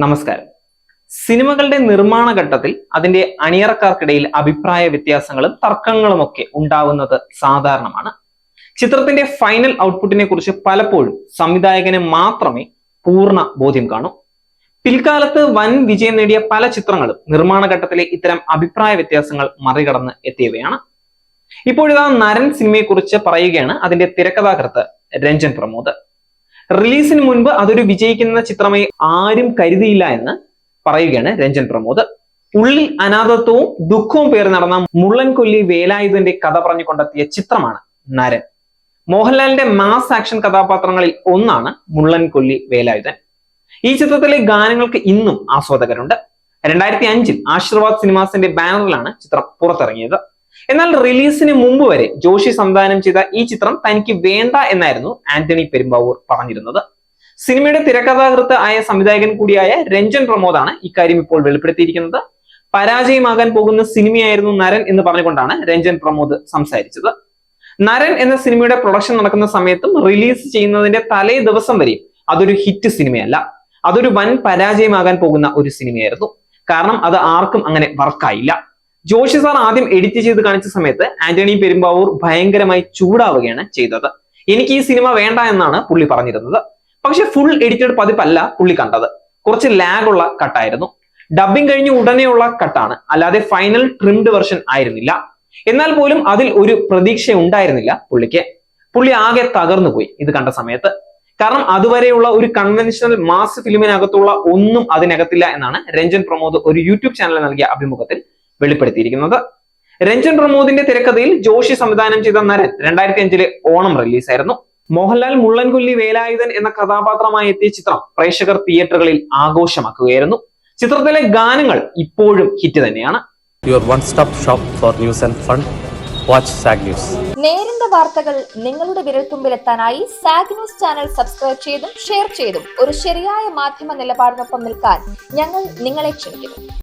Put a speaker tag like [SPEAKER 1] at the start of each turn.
[SPEAKER 1] നമസ്കാരം. സിനിമകളുടെ നിർമ്മാണ ഘട്ടത്തിൽ അതിന്റെ അണിയറക്കാർക്കിടയിൽ അഭിപ്രായ വ്യത്യാസങ്ങളും തർക്കങ്ങളും ഒക്കെ ഉണ്ടാവുന്നത് സാധാരണമാണ്. ചിത്രത്തിന്റെ ഫൈനൽ ഔട്ട്പുട്ടിനെ കുറിച്ച് പലപ്പോഴും സംവിധായകന് മാത്രമേ പൂർണ്ണ ബോധ്യം കാണൂ. പിൽക്കാലത്ത് വൻ വിജയം നേടിയ പല ചിത്രങ്ങളും നിർമ്മാണ ഘട്ടത്തിലെ ഇത്തരം അഭിപ്രായ വ്യത്യാസങ്ങൾ മറികടന്ന് എത്തിയവയാണ്. ഇപ്പോഴിതാ നരൻ സിനിമയെക്കുറിച്ച് പറയുകയാണ് അതിന്റെ തിരക്കഥാകൃത്ത് രഞ്ജൻ പ്രമോദ്. റിലീസിന് മുൻപ് അതൊരു വിജയിക്കുന്ന ചിത്രമായി ആരും കരുതിയില്ല എന്ന് പറയുകയാണ് രഞ്ജൻ പ്രമോദ്. ഉള്ളിൽ അനാഥത്വവും ദുഃഖവും പേറി നടന്ന മുള്ളൻ കൊല്ലി വേലായുധന്റെ കഥ പറഞ്ഞു കൊണ്ടെത്തിയ ചിത്രമാണ് നരൻ. മോഹൻലാലിന്റെ മാസ് ആക്ഷൻ കഥാപാത്രങ്ങളിൽ ഒന്നാണ് മുള്ളൻ കൊല്ലി വേലായുധൻ. ഈ ചിത്രത്തിലെ ഗാനങ്ങൾക്ക് ഇന്നും ആസ്വാദകരുണ്ട്. 2005 ആശീർവാദ് സിനിമാസിന്റെ ബാനറിലാണ് ചിത്രം പുറത്തിറങ്ങിയത്. എന്നാൽ റിലീസിന് മുമ്പ് വരെ ജോഷി സംവിധാനം ചെയ്ത ഈ ചിത്രം തനിക്ക് വേണ്ട എന്നായിരുന്നു ആന്റണി പെരുമ്പാവൂർ പറഞ്ഞിരുന്നത്. സിനിമയുടെ തിരക്കഥാകൃത്ത് ആയ സംവിധായകൻ കൂടിയായ രഞ്ജൻ പ്രമോദാണ് ഇക്കാര്യം ഇപ്പോൾ വെളിപ്പെടുത്തിയിരിക്കുന്നത്. പരാജയമാകാൻ പോകുന്ന സിനിമയായിരുന്നു നരൻ എന്ന് പറഞ്ഞുകൊണ്ടാണ് രഞ്ജൻ പ്രമോദ് സംസാരിച്ചത്. നരൻ എന്ന സിനിമയുടെ പ്രൊഡക്ഷൻ നടക്കുന്ന സമയത്തും റിലീസ് ചെയ്യുന്നതിന്റെ തലേ ദിവസം വരെയും അതൊരു ഹിറ്റ് സിനിമയല്ല, അതൊരു വൻ പരാജയമാകാൻ പോകുന്ന ഒരു സിനിമയായിരുന്നു. കാരണം അത് ആർക്കും അങ്ങനെ വർക്കായില്ല. ജോഷി സാർ ആദ്യം എഡിറ്റ് ചെയ്ത് കാണിച്ച സമയത്ത് ആന്റണി പെരുമ്പാവൂർ ഭയങ്കരമായി ചൂടാവുകയാണ് ചെയ്തത്. എനിക്ക് ഈ സിനിമ വേണ്ട എന്നാണ് പുള്ളി പറഞ്ഞിരുന്നത്. പക്ഷെ ഫുൾ എഡിറ്റഡ് പതിപ്പല്ല പുള്ളി കണ്ടത്. കുറച്ച് ലാഗ് ഉള്ള കട്ടായിരുന്നു. ഡബിങ് കഴിഞ്ഞ് ഉടനെയുള്ള കട്ടാണ്, അല്ലാതെ ഫൈനൽ ട്രിംഡ് വെർഷൻ ആയിരുന്നില്ല. എന്നാൽ പോലും അതിൽ ഒരു പ്രതീക്ഷ ഉണ്ടായിരുന്നില്ല പുള്ളിക്ക്. പുള്ളി ആകെ തകർന്നു പോയി ഇത് കണ്ട സമയത്ത്. കാരണം അതുവരെയുള്ള ഒരു കൺവെൻഷണൽ മാസ് ഫിലിമിനകത്തുള്ള ഒന്നും അതിനകത്തില്ല എന്നാണ് രഞ്ജൻ പ്രമോദ് ഒരു യൂട്യൂബ് ചാനലിൽ നൽകിയ അഭിമുഖത്തിൽ വെളിപ്പെടുത്തിയിരിക്കുന്നത്. രഞ്ജൻ പ്രമോദിന്റെ തിരക്കഥയിൽ ജോഷി സംവിധാനം ചെയ്ത നരൻ 2005 ഓണം റിലീസായിരുന്നു. മോഹൻലാൽ മുള്ളൻകൊല്ലി വേലായുധൻ എന്ന കഥാപാത്രമായി എത്തിയ ചിത്രം പ്രേക്ഷകർ തിയേറ്ററുകളിൽ ആഘോഷമാക്കുകയായിരുന്നു. ചിത്രത്തിലെ ഗാനങ്ങൾ ഇപ്പോഴും ഹിറ്റ് തന്നെയാണ്.
[SPEAKER 2] Your one-stop shop for news and fun. Watch SAG News.
[SPEAKER 3] നേരിന്റെ വാർത്തകൾ നിങ്ങളുടെ വിരൽത്തുമ്പിലെത്താനായി സാഗ് ന്യൂസ് ചാനൽ സബ്സ്ക്രൈബ് ചെയ്തും ഷെയർ ചെയ്തും ഒരു ശരിയായ മാധ്യമ നിലപാടിനൊപ്പം നിൽക്കാൻ ഞങ്ങൾ നിങ്ങളെ ക്ഷണിക്കുന്നു.